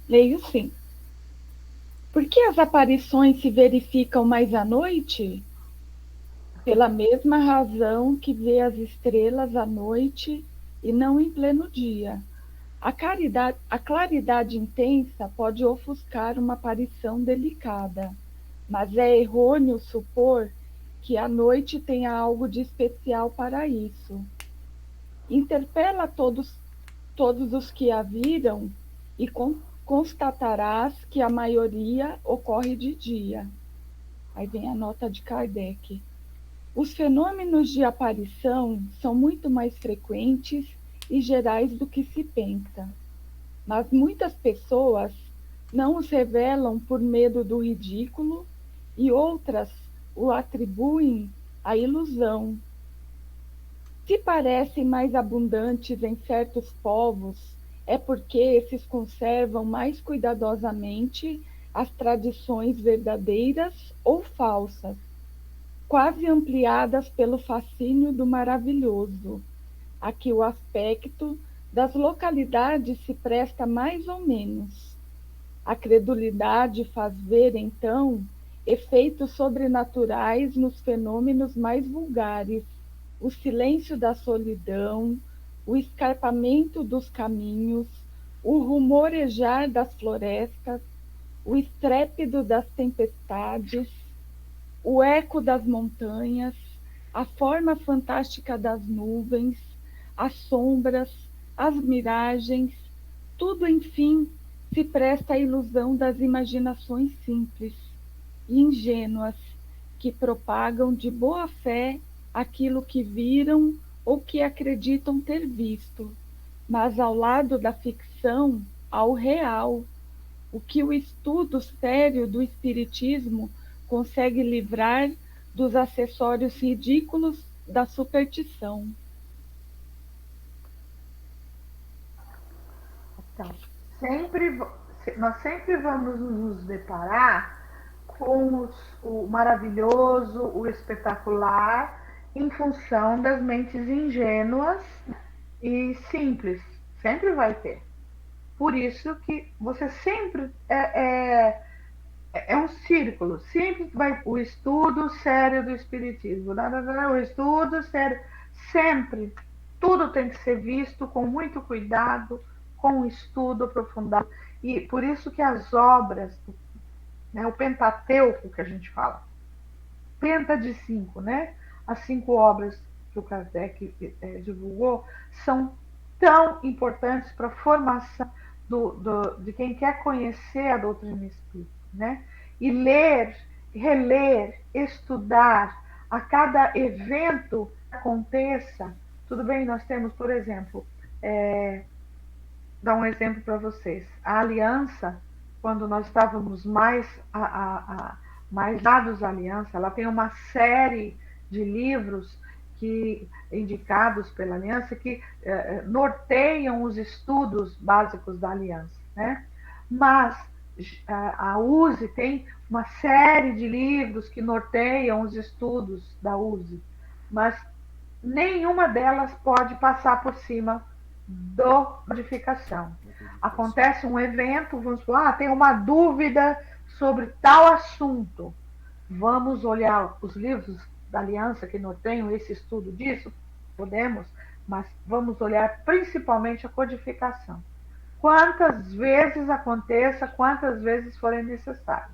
Leio sim. Por que as aparições se verificam mais à noite? Pela mesma razão que vê as estrelas à noite e não em pleno dia. A claridade intensa pode ofuscar uma aparição delicada, mas é errôneo supor que a noite tenha algo de especial para isso. Interpela todos os que a viram e constatarás que a maioria ocorre de dia. Aí vem a nota de Kardec. Os fenômenos de aparição são muito mais frequentes e gerais do que se pensa, mas muitas pessoas não os revelam por medo do ridículo e outras o atribuem à ilusão. Se parecem mais abundantes em certos povos, é porque esses conservam mais cuidadosamente as tradições verdadeiras ou falsas, quase ampliadas pelo fascínio do maravilhoso. Aqui o aspecto das localidades se presta mais ou menos. A credulidade faz ver, então, efeitos sobrenaturais nos fenômenos mais vulgares, o silêncio da solidão, o escarpamento dos caminhos, o rumorejar das florestas, o estrépito das tempestades, o eco das montanhas, a forma fantástica das nuvens, as sombras, as miragens, tudo, enfim, se presta à ilusão das imaginações simples e ingênuas, que propagam de boa fé aquilo que viram ou que acreditam ter visto, mas ao lado da ficção, há o real, o que o estudo sério do espiritismo consegue livrar dos acessórios ridículos da superstição. Então, nós sempre vamos nos deparar com o maravilhoso, o espetacular, em função das mentes ingênuas e simples. Sempre vai ter. Por isso que você sempre é um círculo, sempre vai o estudo sério do espiritismo, o estudo sério, sempre, tudo tem que ser visto com muito cuidado, com um estudo aprofundado, e por isso que as obras, né, o Pentateuco que a gente fala, penta de 5, né? As 5 obras que o Kardec divulgou são tão importantes para a formação de quem quer conhecer a doutrina espírita, né? E ler, reler, estudar a cada evento que aconteça. Tudo bem, nós temos, por exemplo, dar um exemplo para vocês. A Aliança, quando nós estávamos mais dados à Aliança, ela tem uma série de livros indicados pela Aliança que norteiam os estudos básicos da Aliança, né? Mas a USE tem uma série de livros que norteiam os estudos da USE, mas nenhuma delas pode passar por cima da codificação. Acontece um evento, vamos falar, tem uma dúvida sobre tal assunto. Vamos olhar os livros da Aliança que norteiam esse estudo disso? Podemos, mas vamos olhar principalmente a codificação. Quantas vezes aconteça, quantas vezes forem necessárias.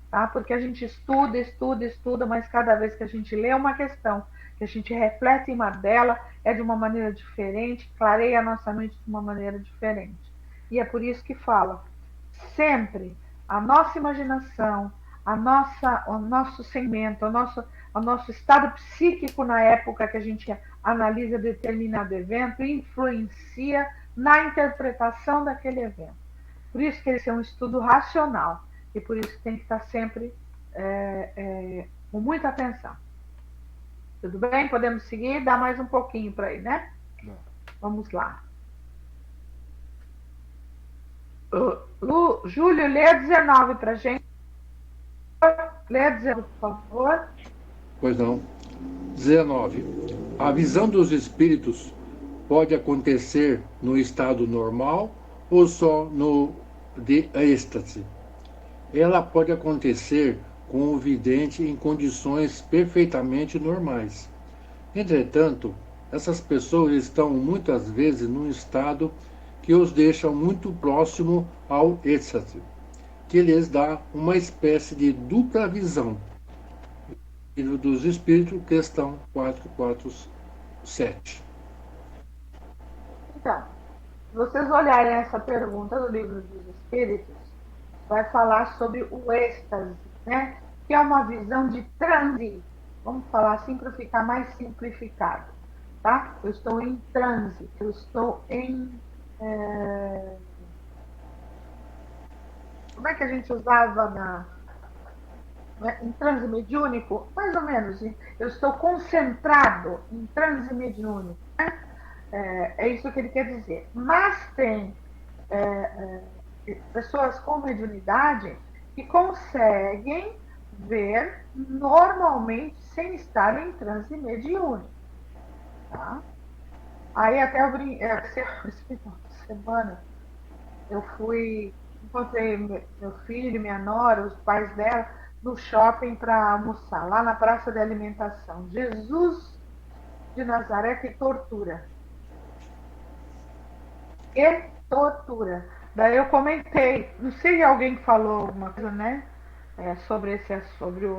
Tá? Porque a gente estuda, mas cada vez que a gente lê uma questão, que a gente reflete em cima dela, é de uma maneira diferente, clareia a nossa mente de uma maneira diferente. E é por isso que fala, sempre a nossa imaginação, o nosso sentimento, o nosso estado psíquico na época que a gente analisa determinado evento, influencia na interpretação daquele evento. Por isso que esse é um estudo racional, e por isso que tem que estar sempre com muita atenção. Tudo bem? Podemos seguir? Dá mais um pouquinho para aí, né? Não. Vamos lá. Júlio, lê 19 para a gente. Lê 19, por favor. Pois não. 19. A visão dos espíritos pode acontecer no estado normal ou só no de êxtase? Ela pode acontecer com o vidente em condições perfeitamente normais. Entretanto, essas pessoas estão muitas vezes num estado que os deixa muito próximo ao êxtase, que lhes dá uma espécie de dupla visão. Livro dos Espíritos, questão 447. Então, se vocês olharem essa pergunta do Livro dos Espíritos, vai falar sobre o êxtase, né? Que é uma visão de transe. Vamos falar assim para ficar mais simplificado, tá? Eu estou em transe, eu estou em... Como é que a gente usava em transe mediúnico? Mais ou menos. Eu estou concentrado em transe mediúnico, né? É isso que ele quer dizer. Mas tem pessoas com mediunidade que conseguem ver normalmente sem estar em transe mediúnico. Tá? Aí até esse final de semana eu encontrei meu filho, minha nora, os pais dela no shopping para almoçar, lá na praça de alimentação. Jesus de Nazaré, que tortura. Que tortura. Daí eu comentei, não sei se alguém falou alguma coisa, né?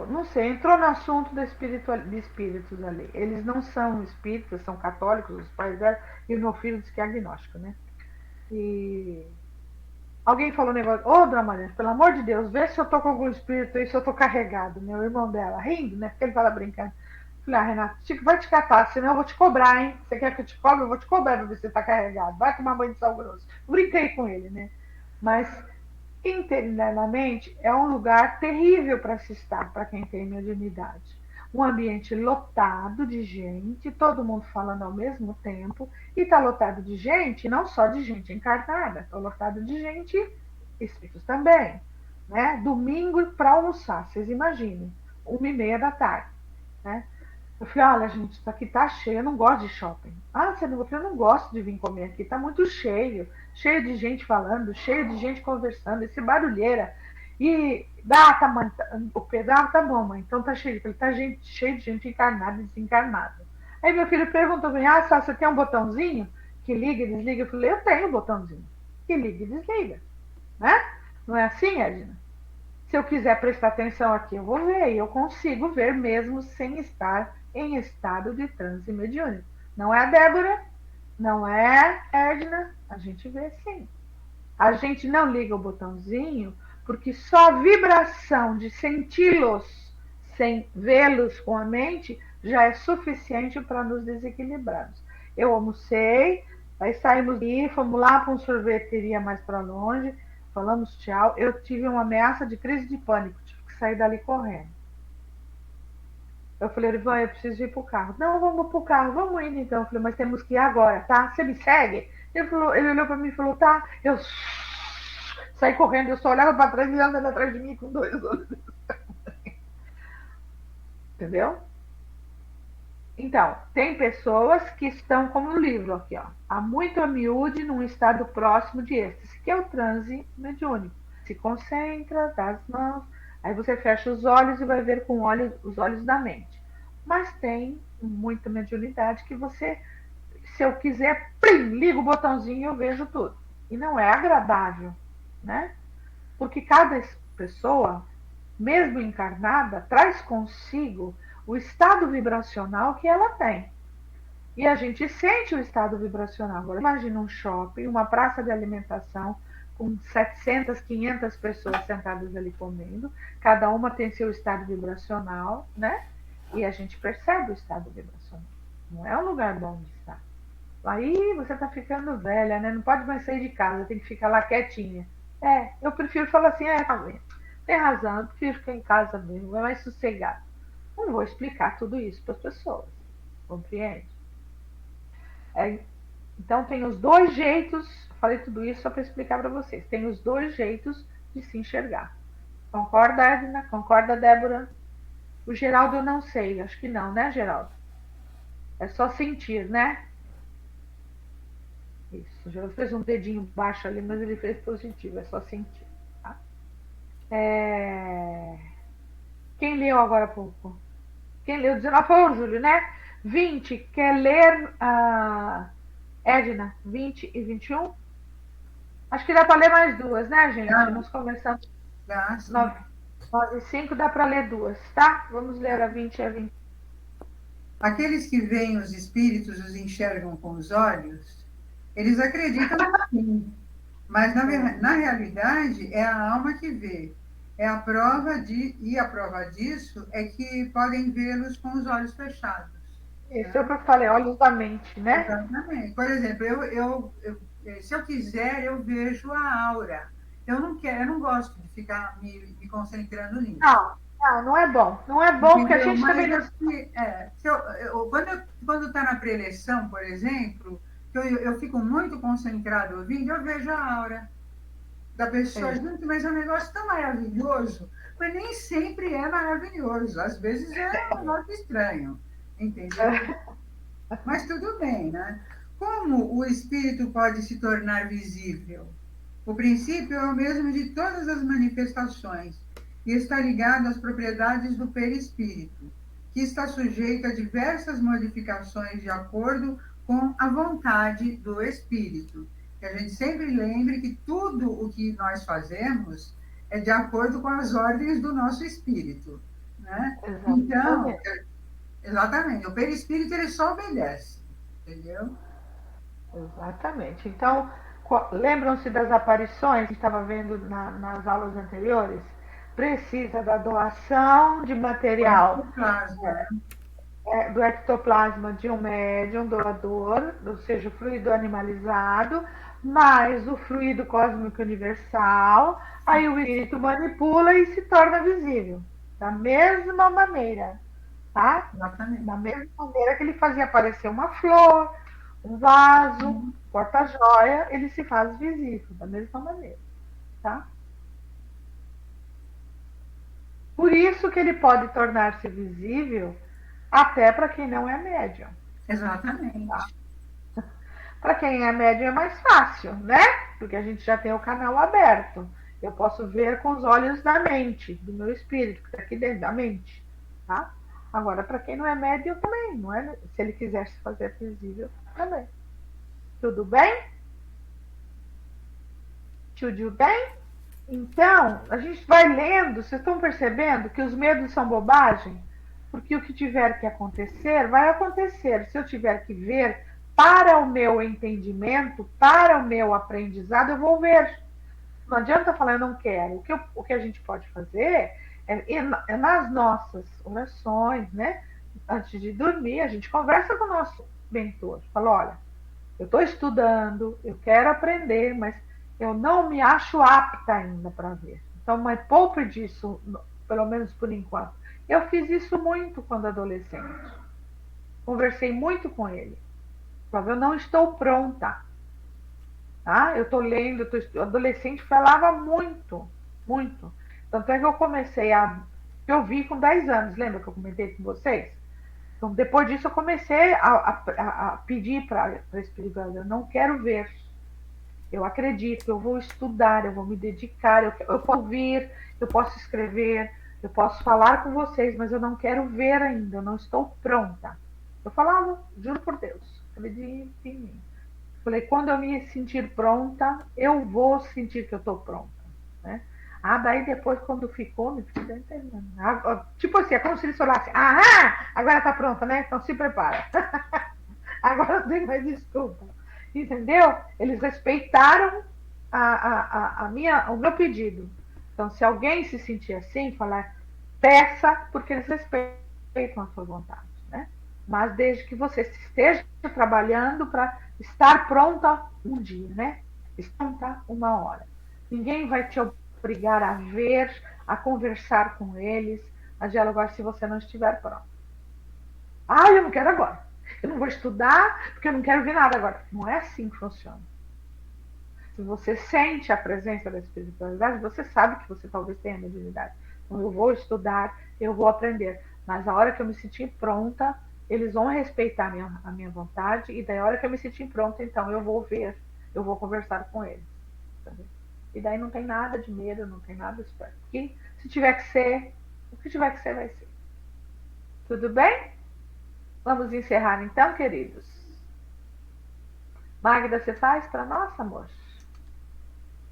Não sei, entrou no assunto de espíritos ali. Eles não são espíritas, são católicos, os pais dela, e o meu filho disse que é agnóstico, né? E alguém falou um negócio, Dona Maria, pelo amor de Deus, vê se eu tô com algum espírito aí, se eu tô carregado, meu irmão dela, rindo, né? Porque ele fala brincando. Falei, Renato, vai te catar, senão eu vou te cobrar, hein? Você quer que eu te cobre? Eu vou te cobrar pra ver se você tá carregado. Vai tomar banho de sal grosso. Brinquei com ele, né? Mas internamente é um lugar terrível para se estar para quem tem mediunidade. Um ambiente lotado de gente, todo mundo falando ao mesmo tempo, e está lotado de gente, não só de gente encarnada, está lotado de gente, espíritos também. Né? Domingo para almoçar, vocês imaginem, 1h30 da tarde. Né? Eu falei, olha, gente, isso aqui tá cheio, eu não gosto de shopping. Ah, você não, eu não gosto de vir comer aqui, tá muito cheio, cheio de gente falando, cheio de gente conversando, esse barulheira. E, tá, mãe, o pedal tá bom, mãe, então tá cheio, ele tá cheio de gente encarnada e desencarnada. Aí meu filho perguntou pra mim, só você tem um botãozinho que liga e desliga? Eu falei, eu tenho um botãozinho que liga e desliga, né? Não é assim, Edna? Se eu quiser prestar atenção aqui, eu vou ver, e eu consigo ver mesmo sem estar em estado de transe mediúnico. Não é a Débora, não é a Edna, a gente vê sim. A gente não liga o botãozinho porque só a vibração de senti-los sem vê-los com a mente já é suficiente para nos desequilibrarmos. Eu almocei, aí saímos daqui, fomos lá para uma sorveteria mais para longe, falamos tchau. Eu tive uma ameaça de crise de pânico, tive que sair dali correndo. Eu falei, Ivan, eu preciso ir pro carro. Não, vamos pro carro, vamos indo então. Eu falei, mas temos que ir agora, tá? Você me segue? Ele olhou pra mim e falou, tá. Eu saí correndo, eu só olhava pra trás e ele andando atrás de mim com 2 olhos. Entendeu? Então, tem pessoas que estão como no livro aqui, ó. Há muito a miúde num estado próximo de êxtase, que é o transe mediúnico. Se concentra, dá as mãos, aí você fecha os olhos e vai ver com os olhos da mente. Mas tem muita mediunidade que você, se eu quiser, plim, ligo o botãozinho e eu vejo tudo. E não é agradável, né? Porque cada pessoa, mesmo encarnada, traz consigo o estado vibracional que ela tem. E a gente sente o estado vibracional. Agora, imagina um shopping, uma praça de alimentação, com 700, 500 pessoas sentadas ali comendo, cada uma tem seu estado vibracional, né? E a gente percebe o estado vibracional. Não é um lugar bom de estar. Aí você está ficando velha, né? Não pode mais sair de casa, tem que ficar lá quietinha. Eu prefiro falar assim, tem razão, eu prefiro ficar em casa mesmo, é mais sossegado. Não vou explicar tudo isso para as pessoas, compreende? Então tem os 2 jeitos, falei tudo isso só para explicar para vocês, tem os 2 jeitos de se enxergar. Concorda, Edna? Concorda, Débora? O Geraldo eu não sei, acho que não, né, Geraldo? É só sentir, né? Isso, o Geraldo fez um dedinho baixo ali, mas ele fez positivo, é só sentir. Tá? Quem leu agora há pouco? Quem leu 19 foi o Júlio, né? 20, quer ler a Edna? 20 e 21? Acho que dá para ler mais 2, né, gente? Nós começamos 9 e 5, dá para ler 2, tá? Vamos ler a 20 e a 21. Aqueles que veem os espíritos os enxergam com os olhos, eles acreditam sim, mas na realidade é a alma que vê. E a prova disso é que podem vê-los com os olhos fechados. Isso é o que eu falei, olhos da mente, né? Exatamente. Por exemplo, se eu quiser, eu vejo a aura. Eu não gosto de ficar me concentrando nisso. Não é bom. Não é bom porque a gente também quando está na preleção, por exemplo, eu fico muito concentrado ouvindo, eu vejo a aura da pessoa, mas é um negócio tão maravilhoso, mas nem sempre é maravilhoso. Às vezes é um negócio estranho, entendeu? Mas tudo bem, né? Como o espírito pode se tornar visível? O princípio é o mesmo de todas as manifestações e está ligado às propriedades do perispírito, que está sujeito a diversas modificações de acordo com a vontade do espírito. Que a gente sempre lembre que tudo o que nós fazemos é de acordo com as ordens do nosso espírito, né? Então, exatamente, o perispírito ele só obedece, entendeu? Exatamente. Então, lembram-se das aparições que estava vendo nas aulas anteriores? Precisa da doação de material do ectoplasma de um médium doador, ou seja, o fluido animalizado, mais o fluido cósmico universal, aí o espírito manipula e se torna visível. Da mesma maneira, tá? Exatamente. Da mesma maneira que ele fazia aparecer uma flor, um vaso, porta-joia, ele se faz visível, da mesma maneira, tá? Por isso que ele pode tornar-se visível até para quem não é médium. Exatamente. Tá? Para quem é médium é mais fácil, né? Porque a gente já tem o canal aberto. Eu posso ver com os olhos da mente, do meu espírito, que está aqui dentro da mente, tá? Agora, para quem não é médium também, não é? Se ele quiser se fazer visível, também. Tudo bem? Tudo bem? Então, a gente vai lendo, vocês estão percebendo que os medos são bobagem? Porque o que tiver que acontecer, vai acontecer. Se eu tiver que ver para o meu entendimento, para o meu aprendizado, eu vou ver. Não adianta falar, eu não quero. O que a gente pode fazer é nas nossas orações, né? Antes de dormir, a gente conversa com o nosso mentor. Fala, olha, eu estou estudando, eu quero aprender, mas eu não me acho apta ainda para ver. Então, mas poupe disso, pelo menos por enquanto. Eu fiz isso muito quando adolescente. Conversei muito com ele. Falava, eu não estou pronta. Tá? Eu estou lendo, adolescente falava muito, muito. Tanto é que eu comecei eu vi com 10 anos, lembra que eu comentei com vocês? Então, depois disso, eu comecei a pedir para a espiritualidade, eu não quero ver. Eu acredito, eu vou estudar, eu vou me dedicar, eu posso ouvir, eu posso escrever, eu posso falar com vocês, mas eu não quero ver ainda, eu não estou pronta. Eu falava, juro por Deus, acredite em mim. Falei, quando eu me sentir pronta, eu vou sentir que eu estou pronta. Né? Daí depois, quando ficou, me fiquei entendendo. Tipo assim, é como se eles falassem, agora está pronta, né? Então se prepara. Agora não tem mais desculpa. Entendeu? Eles respeitaram o meu pedido. Então, se alguém se sentir assim, falar, peça, porque eles respeitam a sua vontade. Né? Mas desde que você esteja trabalhando para estar pronta um dia, né? Pronta uma hora. Ninguém vai te obrigar a ver, a conversar com eles, a dialogar se você não estiver pronto. Eu não quero agora. Eu não vou estudar porque eu não quero ver nada agora. Não é assim que funciona. Se você sente a presença da espiritualidade, você sabe que você talvez tenha mediunidade. Então eu vou estudar, eu vou aprender. Mas a hora que eu me sentir pronta, eles vão respeitar a minha vontade. E daí a hora que eu me sentir pronta, então eu vou ver, eu vou conversar com eles. Entendeu? E daí não tem nada de medo, não tem nada de esperto. E se tiver que ser, o que tiver que ser, vai ser. Tudo bem? Vamos encerrar então, queridos. Magda, você faz para nós, amor?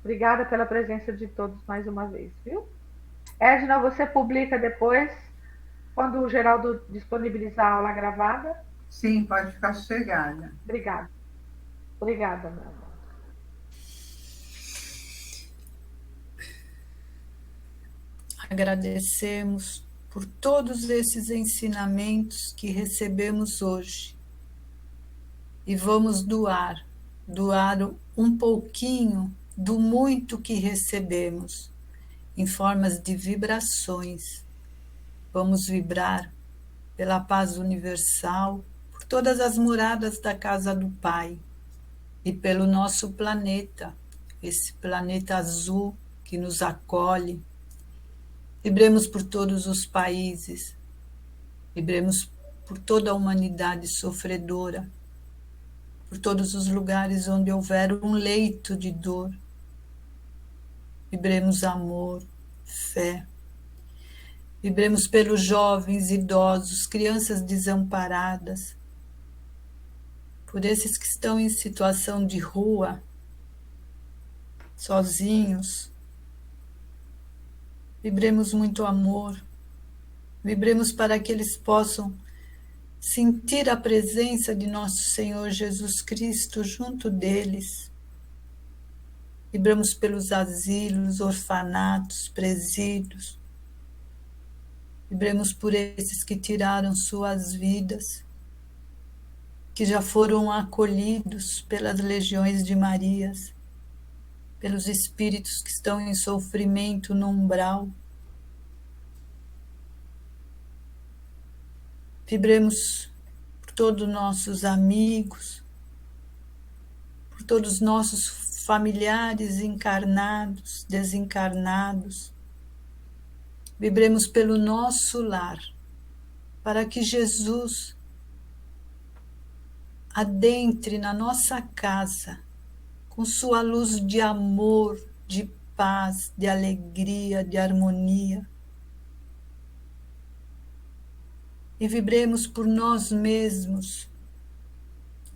Obrigada pela presença de todos mais uma vez, viu? Edna, você publica depois, quando o Geraldo disponibilizar a aula gravada? Sim, pode ficar sossegada. Obrigada. Obrigada, meu amor. Agradecemos por todos esses ensinamentos que recebemos hoje. E vamos doar um pouquinho do muito que recebemos, em formas de vibrações. Vamos vibrar pela paz universal, por todas as moradas da casa do Pai e pelo nosso planeta, esse planeta azul que nos acolhe. Vibremos por todos os países, vibremos por toda a humanidade sofredora, por todos os lugares onde houver um leito de dor. Vibremos amor, fé. Vibremos pelos jovens, idosos, crianças desamparadas, por esses que estão em situação de rua, sozinhos. Vibremos muito amor. Vibremos para que eles possam sentir a presença de nosso Senhor Jesus Cristo junto deles. Vibramos pelos asilos, orfanatos, presídios. Vibremos por esses que tiraram suas vidas, que já foram acolhidos pelas legiões de Marias, pelos espíritos que estão em sofrimento no umbral. Vibremos por todos nossos amigos, por todos nossos familiares encarnados, desencarnados. Vibremos pelo nosso lar, para que Jesus adentre na nossa casa com sua luz de amor, de paz, de alegria, de harmonia. E vibremos por nós mesmos,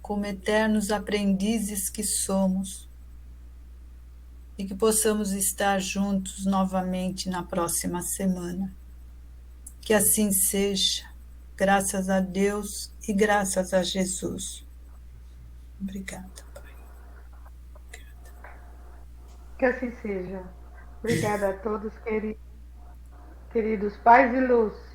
como eternos aprendizes que somos, e que possamos estar juntos novamente na próxima semana. Que assim seja, graças a Deus e graças a Jesus. Obrigada, Pai. Que assim seja. Obrigada a todos, queridos pais e luz.